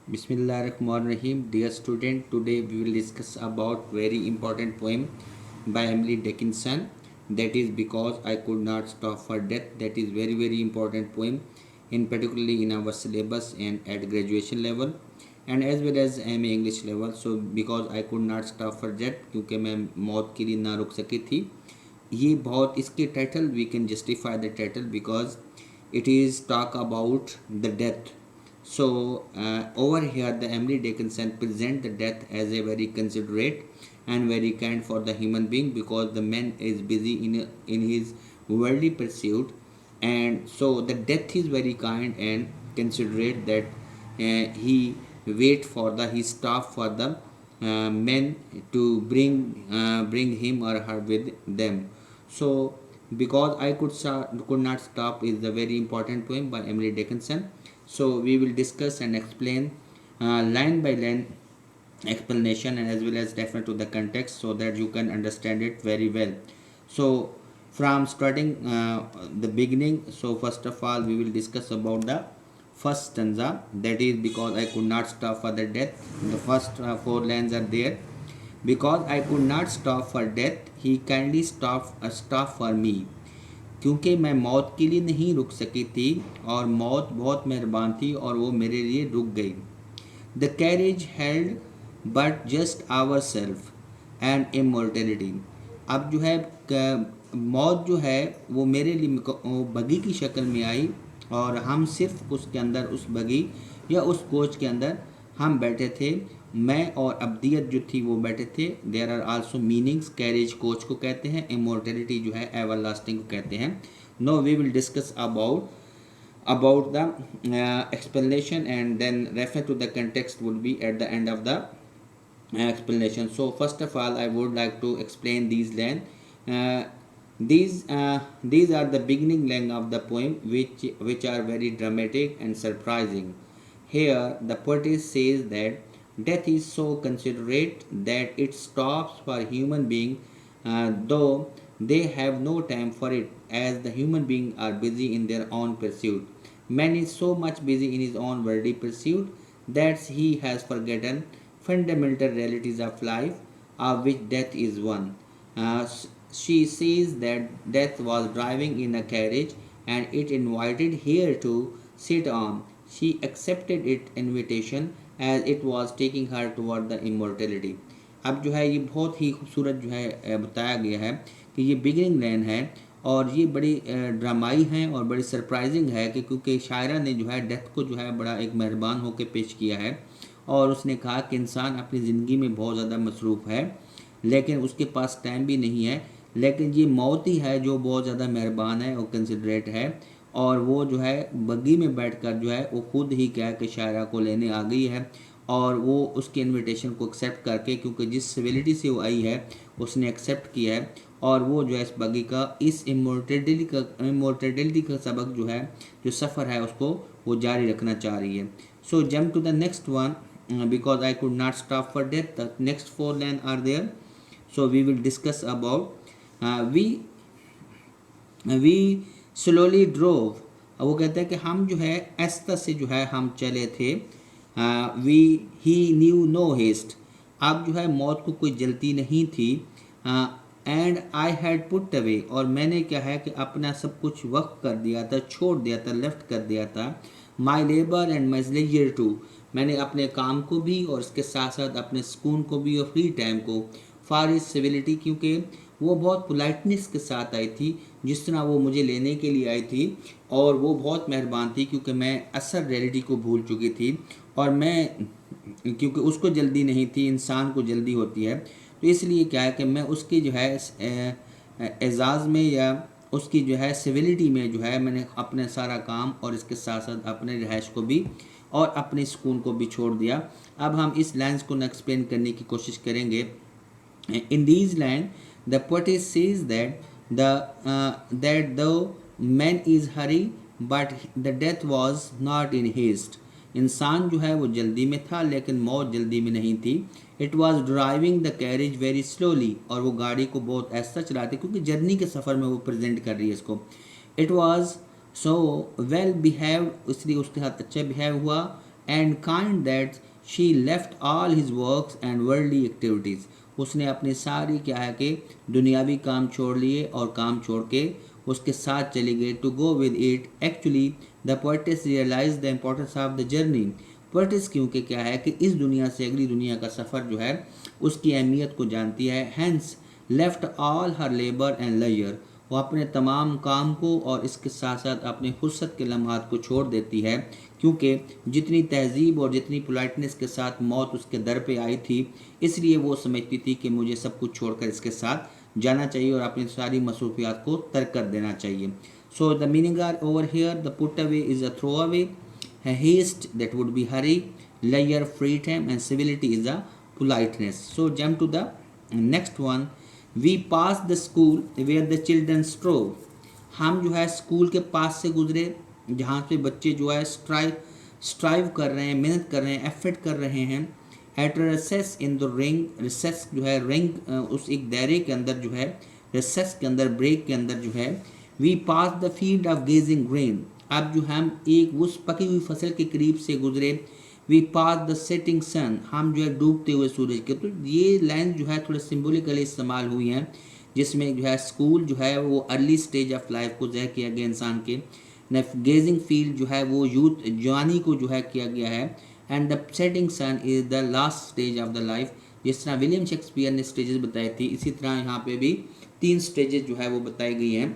Bismillahirrahmanirrahim. Dear student, today we will discuss about very important poem by Emily Dickinson. That is because I could not stop for death. That is very important poem, in particularly in our syllabus and at graduation level, and as well as MA English level. So because I could not stop for death, क्योंकि मैं मौत के लिए ना रुक सकी थी. ये बहुत इसके title we can justify the title because it is talk about the death. So over here the Emily Dickinson present the death as a very considerate and very kind for the human being because the man is busy in his worldly pursuit, and so the death is very kind and considerate that he wait for the he stop for the men to bring him or her with them. So because I could not stop is the very important poem by Emily Dickinson. So we will discuss and explain line by line explanation and as well as refer to the context so that you can understand it very well. So from starting the beginning, so first of all we will discuss about the first stanza, that is because I could not stop for the death. The first four lines are there. Because I could not stop for death, he kindly stop for me. क्योंकि मैं मौत के लिए नहीं रुक सकी थी और मौत बहुत मेहरबान थी और वो मेरे लिए रुक गई. The carriage held but just ourselves and immortality. अब जो है मौत जो है वो मेरे लिए बगी की शक्ल में आई और हम सिर्फ उसके अंदर उस बगी या उस कोच के अंदर हम बैठे थे. मैं और अब्दियत जो थी वो बैठे थे. There are also meanings. Carriage coach को कहते हैं, इमोर्टेलिटी जो है एवरलास्टिंग को कहते हैं. Now we will discuss about the explanation and then refer to the context would be at the end of the explanation. So first of all I would like to explain these lines. These are the beginning line of the poem which are very dramatic and surprising. Here the poetess says that death is so considerate that it stops for human being, though they have no time for it, as the human beings are busy in their own pursuit. Man is so much busy in his own worldly pursuit that he has forgotten fundamental realities of life, of which death is one. She says that death was driving in a carriage and it invited her to sit on. She accepted its invitation as it was taking her toward the immortality. अब जो है ये बहुत ही खूबसूरत जो है बताया गया है कि ये बिगिनिंग लाइन है और ये बड़ी ड्रामाई है और बड़ी सरप्राइजिंग है कि क्योंकि शायरा ने जो है डेथ को जो है बड़ा एक मेहरबान होकर पेश किया है और उसने कहा कि इंसान अपनी ज़िंदगी में बहुत ज़्यादा मसरूफ़ है लेकिन उसके पास टाइम भी नहीं है, लेकिन ये मौत ही है जो बहुत ज़्यादा मेहरबान है और कंसिडरेट है और वो जो है बग्गी में बैठकर जो है वो खुद ही क्या कि शायरा को लेने आ गई है और वो उसके इनविटेशन को एक्सेप्ट करके, क्योंकि जिस सिविलिटी से वो आई है उसने एक्सेप्ट किया है और वो जो है इस बग्गी का इस इमोर्टेलिटी का सबक जो है जो सफ़र है उसको वो जारी रखना चाह रही है. So jump to the next one. Because I could not stop for death, the next four lines are there. So we will discuss about we slowly drove. वो कहते हैं कि हम जो है आस्ता से जो है हम चले थे. he knew no haste. अब जो है मौत को कोई जल्दी नहीं थी. And I had put away. और मैंने क्या है कि अपना सब कुछ वक्त कर दिया था, छोड़ दिया था, लेफ्ट कर दिया था. My labour and my leisure too. मैंने अपने काम को भी और इसके साथ साथ अपने सुकून को भी और फ्री टाइम को. फॉर इज सिविलिटी, क्योंकि वो बहुत पोलाइटनेस के साथ आई थी जिस तरह वो मुझे लेने के लिए आई थी और वो बहुत मेहरबान थी क्योंकि मैं असल रियलिटी को भूल चुकी थी और मैं क्योंकि उसको जल्दी नहीं थी, इंसान को जल्दी होती है, तो इसलिए क्या है कि मैं उसकी जो है एजाज़ में या उसकी जो है सिविलिटी में जो है मैंने अपने सारा काम और इसके साथ साथ अपने रिहाइश को भी और अपने सुकून को भी छोड़ दिया. अब हम इस लाइन्स को एक्सप्लेन करने की कोशिश करेंगे. In these line the poet says that the man is hurry but the death was not in haste. इंसान जो है वो जल्दी में था लेकिन मौत जल्दी में नहीं थी. It was driving the carriage very slowly. और वो गाड़ी को बहुत ऐसा चलाते क्योंकि जर्नी के सफ़र में वो प्रेजेंट कर रही है इसको. It was so well behave, इसलिए उसके साथ अच्छा बिहेव हुआ. And kind that she left all his works and worldly activities. उसने अपने सारी क्या है कि दुनियावी काम छोड़ लिए और काम छोड़ के उसके साथ चली गई to go with it. Actually the poetess realize the importance of the journey. Poetess क्योंकि क्या है कि इस दुनिया से अगली दुनिया का सफ़र जो है उसकी अहमियत को जानती है। Hence left all her labour and layer. वो अपने तमाम काम को और इसके साथ साथ अपने फुर्सत के लम्हात को छोड़ देती है, क्योंकि जितनी तहजीब और जितनी पोलाइटनेस के साथ मौत उसके दर पे आई थी, इसलिए वो समझती थी कि मुझे सब कुछ छोड़कर इसके साथ जाना चाहिए और अपनी सारी मसरूफियात को तर्क कर देना चाहिए। So the meaning are over here, the put away is a throw away, haste that would be hurry, layer free time, and civility is a politeness. So jump to the next one. We passed the school where the children strove. हम जो है school के पास से गुजरे जहाँ पे बच्चे जो है स्ट्राइव कर रहे हैं, मेहनत कर रहे हैं, एफर्ट कर रहे हैं। At recess in the ring, recess जो है रिंग उस एक दायरे के अंदर जो है, रिसेस के अंदर ब्रेक के अंदर जो है। We pass the field of gazing grain. अब जो हम एक उस पकी हुई फसल के करीब से गुजरे। We pass the setting sun, हम जो है डूबते हुए सूरज के। तो ये लाइन जो है थोड़े सिम्बोलिकली इस्तेमाल हुई हैं, जिसमें जो है स्कूल जो है वो अर्ली स्टेज ऑफ लाइफ को ज़ाहिर किया गया इंसान के। गेजिंग फील्ड जो है वो यूथ जवानी को जो है किया गया है। And the setting sun is the last stage of the life. जिस तरह विलियम शेक्सपियर ने स्टेजेस बताई थी, इसी तरह यहाँ पे भी 3 स्टेजेस जो है वो बताई गई हैं।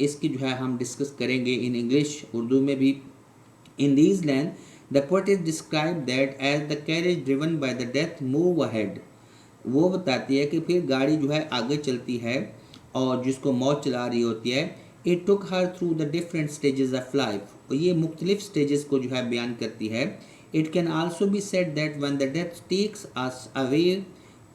इसकी जो है हम डिस्कस करेंगे इन इंग्लिश, उर्दू में भी। In these land the poet is describe that as the carriage driven by the death move ahead. वो बताती है कि फिर गाड़ी जो है आगे चलती है और जिसको मौत चला रही होती है। It took her through the different stages of life. और ये मुख्तलिफ स्टेजेस को जो है बयान करती है। It can also be said that when the death takes us away,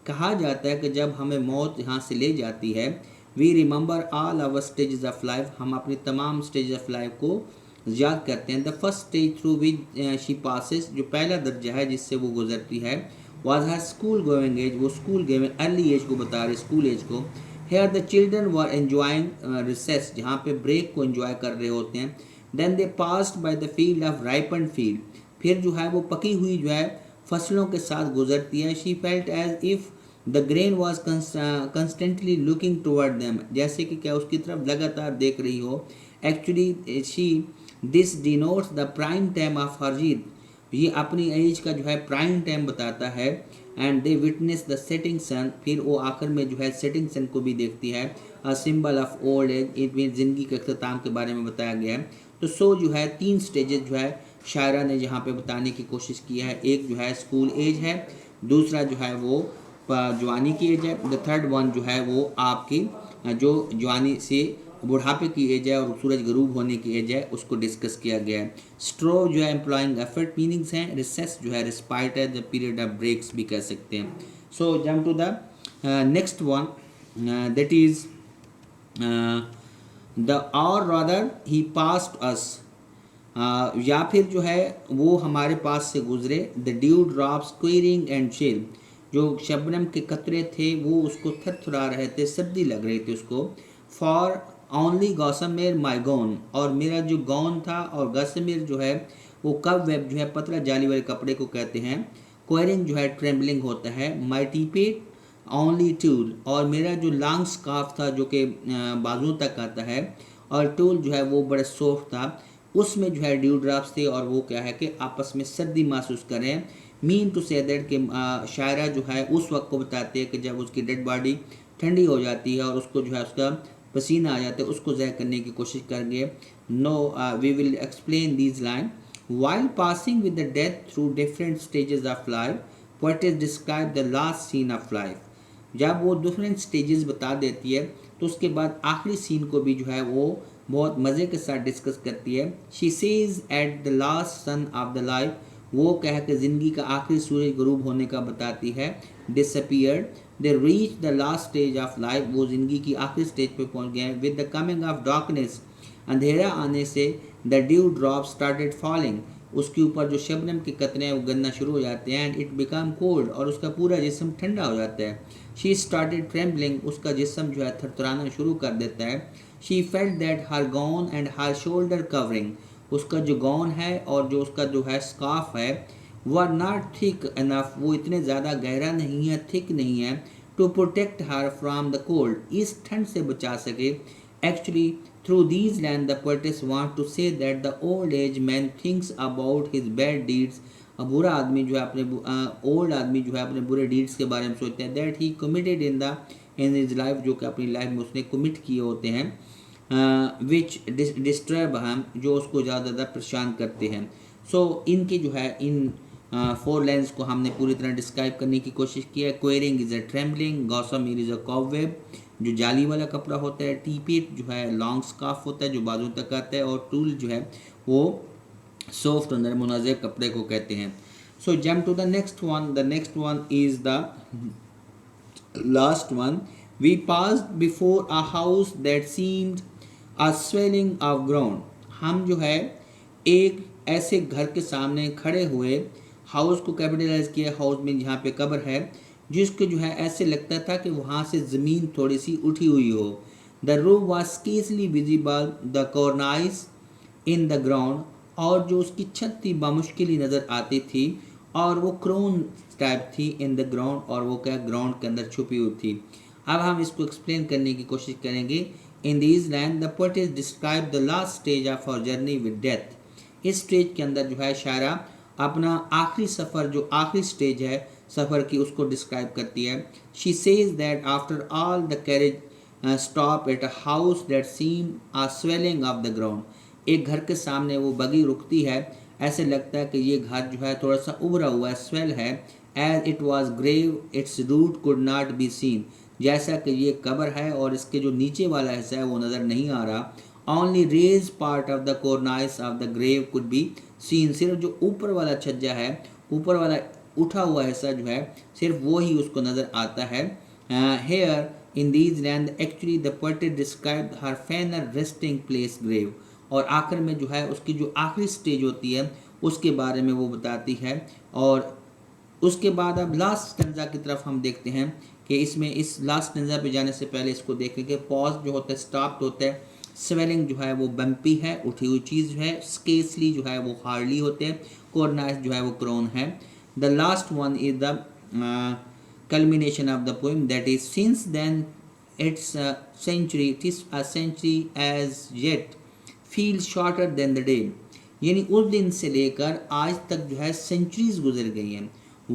कहा जाता है कि जब हमें मौत यहाँ से ले जाती है। We remember all our stages of life, हम अपनी तमाम स्टेज ऑफ लाइफ को याद करते हैं। The first stage through which she passes, जो पहला दर्जा है जिससे वो गुजरती है, was her school going age. वो स्कूल गोइंग अर्ली एज को बता रहे, स्कूल एज को। Here the children were enjoying recess, जहाँ पे ब्रेक को एंजॉय कर रहे होते हैं। Then they passed by the field of ripen field, फिर जो है वो पकी हुई जो है फसलों के साथ गुजरती है। She felt as if the grain was constantly looking toward them, जैसे कि क्या उसकी तरफ लगातार देख रही हो। Actually she this denotes the prime time of हरजीत, ये अपनी एज का जो है प्राइम टाइम बताता है। And they witness the setting sun, फिर वो आखिर में जो है सेटिंग सन को भी देखती है। A symbol of old age, इनमें ज़िंदगी के अख्ताम के बारे में बताया गया है। तो सो जो है 3 स्टेजेस जो है शायरा ने यहाँ पे बताने की कोशिश की है। एक जो है स्कूल एज है, दूसरा जो है वो जवानी की एज है, द थर्ड वन जो है वो आपकी जो जवानी से बुढ़ापे की एज है और सूरज गरूब होने की एज है, उसको डिस्कस किया गया है। स्ट्रो जो है एम्प्लॉइंग एफर्ट मीनिंग्स हैं। रिसेस जो है रिस्पाइट है, द पीरियड ऑफ ब्रेक्स भी कह सकते हैं। So jump to the next one, that is the और रादर ही पास्ड अस, या फिर जो है वो हमारे पास से गुजरे। The dew drops quivering and chill, जो शबनम के कतरे थे वो उसको थरथरा रहे थे, सर्दी लग रही थी उसको। फॉर ओनली गौसमेर माई गौन, और मेरा जो गौन था, और गसमेर जो है वो कब वेब जो है पतला जाली वाले कपड़े को कहते हैं। क्वेरिंग जो है ट्रेम्बलिंग होता है। माई टीपेट ओनली टूल, और मेरा जो लॉन्ग स्कार्फ था जो कि बाजुओं तक आता है, और टूल जो है वो बड़े सॉफ्ट था, उसमें जो है ड्यू ड्रॉप्स थे और वो क्या है कि आपस में सर्दी महसूस करें। मीन टू से दैट कि शायरा जो है उस वक्त को बताते हैं कि जब उसकी डेड बॉडी ठंडी हो जाती है और उसको जो है उसका पसीना आ जाता है, उसको ज़ाहिर करने की कोशिश करेंगे। Now we will explain these line. While passing with the death through different stages of life, what is describe the last scene of life. जब वो डिफरेंट स्टेजेस बता देती है तो उसके बाद आखिरी सीन को भी जो है वो बहुत मज़े के साथ डिस्कस करती है। She says at the last son of the life, वो कह के ज़िंदगी का आखिरी सूरज गरूब होने का बताती है। Disappeared, they reach the last stage of life, वो ज़िंदगी की आखिरी स्टेज पे पहुंच गए हैं। With the coming of darkness, अंधेरा आने से, the dew drop started falling, उसके ऊपर जो शबनम के कतरे हैं वो गिरना शुरू हो जाते हैं। एंड इट बिकम कोल्ड, और उसका पूरा जिस्म ठंडा हो जाता है। शी स्टार्टेड ट्रेम्बलिंग, उसका जिस्म जो है थरथराना शुरू कर देता है। She felt that her gown and her shoulder covering, उसका जो गाउन है और जो उसका जो है स्कार्फ है वह नॉट थिक इनफ, वो इतने ज़्यादा गहरा नहीं है, थिक नहीं है, to protect her from the cold, इस ठंड से बचा सके। Actually through these land the poets want to say that the old age man thinks about his bad deeds, बुरा आदमी जो है अपने ओल्ड आदमी जो है अपने बुरे डीड्स के बारे में सोचते हैं, that he committed in his life, जो कि अपनी लाइफ में उसने कमिट किए होते हैं, विच डिस्टर्ब हम, जो उसको ज़्यादा ज़्यादा परेशान करते हैं। सो इनके जो है इन फोर लाइन्स को हमने पूरी तरह डिस्क्राइब करने की कोशिश की है। Quivering is a trembling, gossamer is a cobweb, जो जाली वाला कपड़ा होता है, टीपीट जो है लॉन्ग स्कार्फ होता है जो बाजू तक आता है, और टूल जो है वो सॉफ्ट अंदर मुनाज़िब कपड़े को कहते हैं। So jump to the next one, the next one is the last one. We passed before a house that seemed a swelling of ground, हम जो है एक ऐसे घर के सामने खड़े हुए, हाउस को कैपिटलाइज किया, हाउस में जहाँ पे कब्र है, जिसको जो है ऐसे लगता था कि वहाँ से ज़मीन थोड़ी सी उठी हुई हो। The roof was scarcely visible, the cornice in the ground, और जो उसकी छत थी बामुश्किल ही नज़र आती थी, और वो क्रोन टाइप थी इन द ग्राउंड, और वो क्या ग्राउंड के अंदर छुपी हुई थी। अब हम इसको एक्सप्लेन करने की कोशिश करेंगे। In these land the poet describe the last stage of our journey with death, इस स्टेज के अंदर जो है शायरा अपना आखिरी सफ़र, जो आखिरी स्टेज है सफ़र की, उसको डिस्क्राइब करती है। She says that after all the carriage stop at a house that seem a swelling of the ground, एक घर के सामने वो बगी रुकती है, ऐसे लगता है कि ये घर जो है थोड़ा सा उभरा हुआ है, स्वेल है। As it was grave its root could not be seen, जैसा कि ये कब्र है और इसके जो नीचे वाला हिस्सा है वो नज़र नहीं आ रहा। Only rage part of the cornice of the grave could be seen, सिर्फ जो ऊपर वाला छज्जा है, ऊपर वाला उठा हुआ हिस्सा जो है, सिर्फ वो ही उसको नज़र आता है। Here in these land actually the poet describe her final resting place grave, और आखिर में जो है उसकी जो आखिरी स्टेज होती है उसके बारे में वो बताती है। और उसके बाद अब लास्ट स्टेंजा की तरफ हम देखते हैं कि इसमें इस लास्ट स्टेंजा पे जाने से पहले इसको देखें कि पॉज जो होता है स्टॉप्ड होता है, स्वेलिंग जो है वो बम्पी है, उठी हुई चीज़ जो है, स्केसली जो है वो हार्डली होते हैं, कोर्नाइस जो है वो क्रोन है। The last one is the culmination of the poem, that is since then it's a century, it is a century as yet feels shorter than the day, यानी उस दिन से लेकर आज तक जो है सेंचुरीज गुजर गई हैं,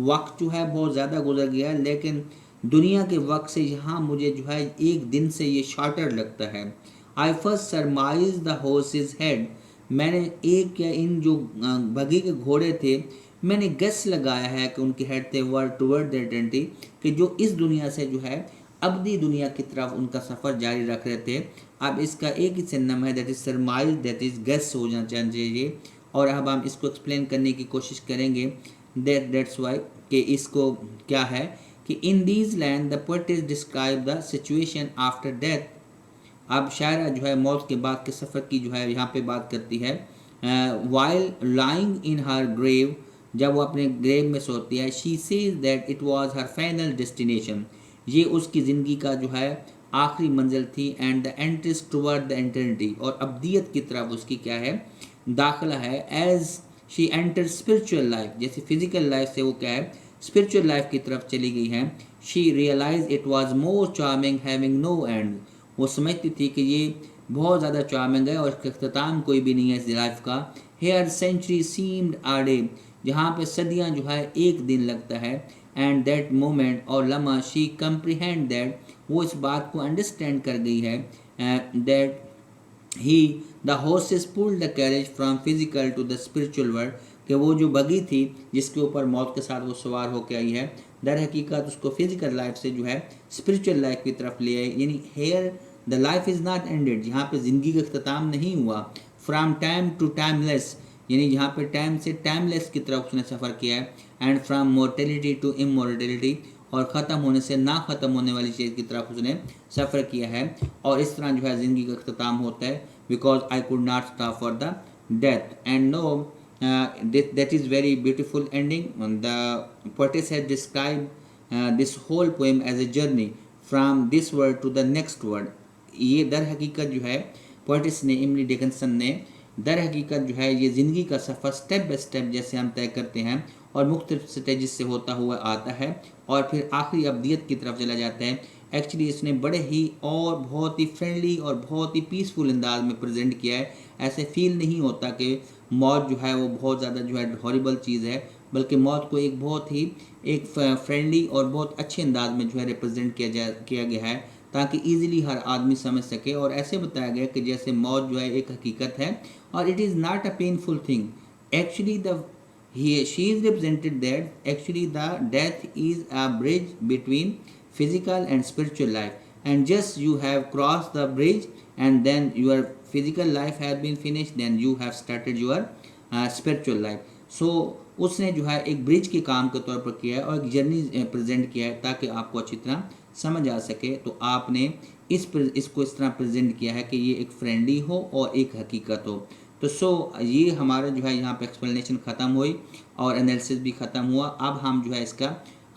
वक्त जो है बहुत ज़्यादा गुजर गया है, लेकिन दुनिया के वक्त से यहाँ मुझे जो है एक दिन से ये शॉर्टर लगता है। I first surmised the horses head, मैंने एक या इन जो बगी के घोड़े थे, मैंने गेस लगाया है कि उनके हेड थे वर्ड टूवर्ड द एटर्निटी, कि जो इस दुनिया से जो है अब्दी दुनिया की तरफ उनका सफ़र जारी रख रहे थे। अब इसका एक ही सिनम है, that is surmise, that is guess हो जाना चाहिए। और अब हम इसको एक्सप्लेन करने की कोशिश करेंगे, दैट्स वाई कि इसको क्या है कि इन these land the poet describe the situation after death, अब शायरा जो है मौत के बाद के सफ़र की जो है यहाँ पे बात करती है। While lying in her grave, जब वो अपने ग्रेव में सोती है, she says that it was her final destination, ये उसकी ज़िंदगी का जो है आखिरी मंजिल थी। And the entrance toward the eternity, और अब्दियत की तरफ उसकी क्या है दाखिला है। As she enter spiritual life, जैसे फिजिकल लाइफ से वो क्या है स्पिरिचुअल लाइफ की तरफ चली गई हैं। She realize it was more charming having no end, वो समझती थी कि ये बहुत ज़्यादा चार्मिंग है और इसका अख्ताम कोई भी नहीं है इस लाइफ का। हेयर सेंचुरी सीम्ड आ डे, जहाँ पे सदियाँ जो है एक दिन लगता है। एंड दैट मोमेंट और लम्हा शी कम्प्रीहेंड दैट, वो इस बात को अंडरस्टैंड कर गई है that he the horses pulled the carriage from physical to the spiritual world, कि वो जो बगी थी जिसके ऊपर मौत के साथ वो सवार होकर आई है, दर हकीकत उसको फिजिकल लाइफ से जो है स्पिरिचुअल लाइफ की तरफ ले आई। यानी here the life is not ended, यहाँ पे ज़िंदगी का अख्ताम नहीं हुआ। फ्राम टाइम टू टाइमलेस, यानी यहाँ पे टाइम से टाइमलेस की तरफ उसने सफ़र किया है। And from mortality to immortality, और ख़त्म होने से ना ख़त्म होने वाली चीज़ की तरफ उसने सफ़र किया है। और इस तरह जो है ज़िंदगी का अख्ताम होता है। Because I could not stop for the death and no, that is very beautiful ending. The poetess has described this whole poem as a journey from this world to the next world. ये दर हकीकत जो है poet's ने, इमली Dickinson ने दर हकीकत जो है ये ज़िंदगी का सफ़र स्टेप बाय स्टेप जैसे हम तय करते हैं और मुख्तलिफ स्टेजेस से होता हुआ आता है और फिर आखिरी अब्दियत की तरफ चला जाता है। एक्चुअली इसने बड़े ही और बहुत ही फ्रेंडली और बहुत ही पीसफुल अंदाज में प्रेजेंट किया है। ऐसे फील नहीं होता कि मौत जो है वो बहुत ज़्यादा जो है हॉरिबल चीज़ है, बल्कि मौत को एक बहुत ही एक फ्रेंडली और बहुत अच्छे अंदाज में जो है रिप्रेजेंट किया गया है ताकि ईज़िली हर आदमी समझ सके। और ऐसे बताया गया कि जैसे मौत जो है एक हकीकत है और it is not a painful thing. Actually the she is represented that actually the death is a bridge between physical and spiritual life, and just you have crossed the bridge and then your physical life has been finished, then you have started your spiritual life. So उसने जो है एक bridge के काम के तौर पर किया है और एक जर्नी प्रेजेंट किया है ताकि आपको अच्छी तरह समझ आ सके। तो आपने इसको इस तरह प्रेजेंट किया है कि ये एक फ्रेंडली हो और एक हकीकत हो। तो ये हमारा जो है यहाँ पे एक्सप्लेनेशन ख़त्म हुई और एनालिसिस भी ख़त्म हुआ। अब हम जो है इसका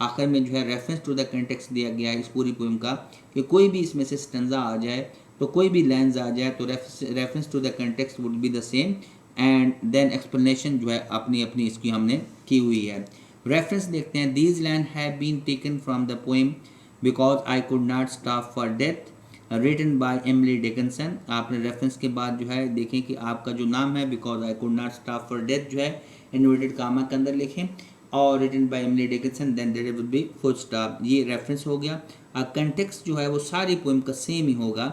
आखिर में जो है रेफरेंस टू द कंटेक्स्ट दिया गया है इस पूरी पोएम का कि कोई भी इसमें से स्टैंजा आ जाए तो कोई भी लाइन्स आ जाए तो reference to the context would be the same and then explanation जो है अपनी अपनी इसकी हमने की हुई है। रेफरेंस देखते हैं। These line have been taken from the poem because I could not stop for death written by Emily Dickinson. आपने रेफरेंस के बाद जो है देखें कि आपका जो नाम है because I could not stop for death जो है इन्वर्टेड कामा के अंदर लिखें और written by Emily Dickinson then there will be full stop. ये रेफरेंस हो गया। कंटेक्स्ट जो है वो सारी पोएम का सेम ही होगा।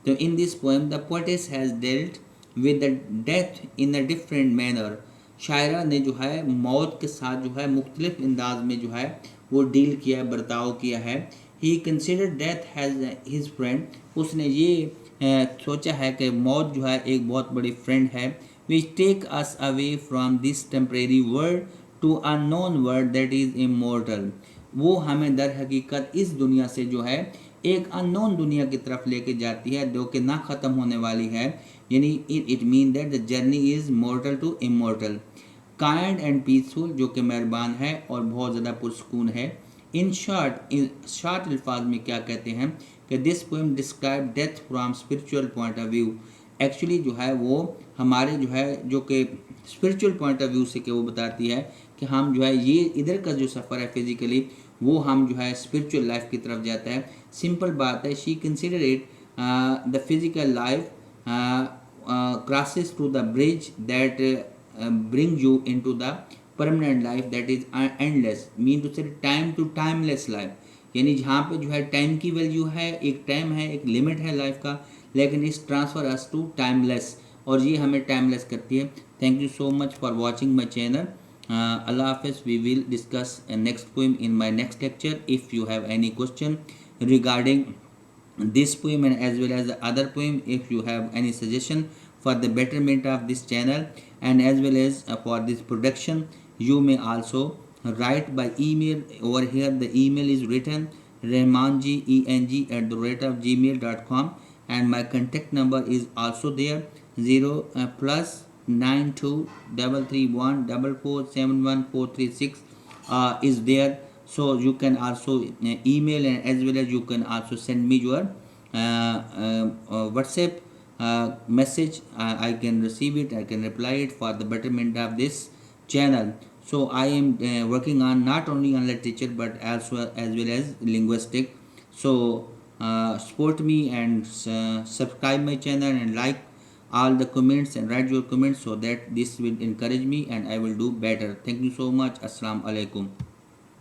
तो in this poem the poetess has dealt with the death in a different manner. शायरा ने जो है मौत के साथ जो है मुख्तलिफ अंदाज में जो है वो डील किया है, बर्ताव किया है। He considered death has his friend. उसने ये सोचा है कि मौत जो है एक बहुत बड़ी फ्रेंड है। Which take us away from this temporary world to a known world that is immortal. वो हमें दर हकीकत इस दुनिया से जो है एक अननोन दुनिया की तरफ लेके जाती है जो कि ना ख़त्म होने वाली है। यानी it mean that the journey is mortal to immortal. Kind and peaceful जो कि मेहरबान है और बहुत ज़्यादा पुरसकून है। इन शॉर्ट अल्फाज में क्या कहते हैं कि this poem describe death from spiritual point of view. Actually जो है वो हमारे जो है जो कि स्पिरिचुअल पॉइंट ऑफ व्यू से कि वो बताती है कि हम जो है ये इधर का जो सफ़र है फिज़िकली वो हम जो है स्पिरिचुअल लाइफ की तरफ जाता है। सिंपल बात है। She consider it the physical life crosses to the bridge that brings you into the permanent life that is endless, mean to say time to timeless life। यानी जहाँ पे जो है टाइम की वैल्यू है, एक टाइम है, एक लिमिट है लाइफ का, लेकिन इस ट्रांसफर अस टू टाइमलेस और ये हमें टाइमलेस करती है। Thank you so much for watching my channel. Allah Hafiz. We will discuss a next poem in my next lecture. If you have any question regarding this poem and as well as the other poem, if you have any suggestion for the betterment of this channel and as well as for this production, you may also write by email. Over here the email is written rahmanjeng@gmail.com and my contact number is also there 0 plus 923314471436 is there. So you can also email and as well as you can also send me your WhatsApp message. I can receive it, I can reply it for the betterment of this channel. So I am working on not only on literature but also as well as linguistic. So support me and subscribe my channel and like all the comments and write your comments so that this will encourage me and I will do better. Thank you so much. Assalamu alaikum.